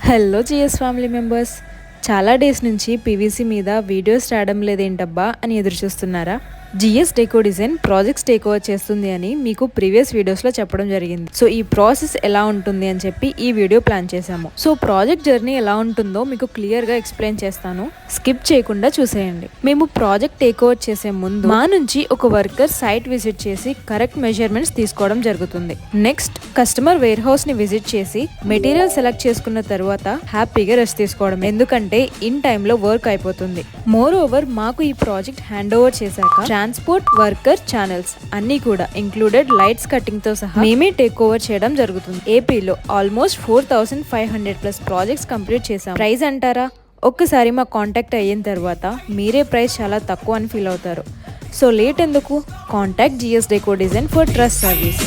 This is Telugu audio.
హలో జిఎస్ ఫ్యామిలీ మెంబర్స్, చాలా డేస్ నుంచి పీవీసీ మీద వీడియోస్ రావడం లేదేంటబ్బా అని ఎదురు చూస్తున్నారా? GS Deco Design projects take over చేస్తుంది అని మీకు ప్రీవియస్ వీడియోస్లో చెప్పడం జరిగింది. సో ఈ ప్రాసెస్ ఎలా ఉంటుంది అని చెప్పి ఈ వీడియో ప్లాన్ చేశాము. సో ప్రాజెక్ట్ జర్నీ ఎలా ఉంటుందో మీకు క్లియర్గా ఎక్స్ప్లెయిన్ చేస్తాను, స్కిప్ చేయకుండా చూసేయండి. మేము ప్రాజెక్ట్ టేక్ ఓవర్ చేసే ముందు మా నుంచి ఒక వర్కర్ సైట్ విజిట్ చేసి కరెక్ట్ మెజర్మెంట్స్ తీసుకోవడం జరుగుతుంది. నెక్స్ట్ కస్టమర్ వేర్ హౌస్ ని విజిట్ చేసి మెటీరియల్ సెలెక్ట్ చేసుకున్న తర్వాత హ్యాపీగా రెస్ట్ తీసుకోవడం, ఎందుకంటే ఇన్ టైంలో వర్క్ అయిపోతుంది. మోర్ ఓవర్ మాకు ఈ ప్రాజెక్ట్ హ్యాండ్ ఓవర్ చేశాక ట్రాన్స్పోర్ట్, వర్కర్, ఛానల్స్ అన్ని కూడా ఇంక్లూడెడ్ లైట్స్ కటింగ్ తో సహా మేమే టేక్ ఓవర్ చేయడం జరుగుతుంది. ఏపీలో ఆల్మోస్ట్ 4500+ ప్రాజెక్ట్స్ కంప్లీట్ చేసాం. ప్రైస్ అంటారా, ఒక్కసారి మా కాంటాక్ట్ అయిన తర్వాత మీరే ప్రైస్ చాలా తక్కువ అని ఫీల్ అవుతారు. సో లేట్ ఎందుకు, contact GS Deco Design for trust service.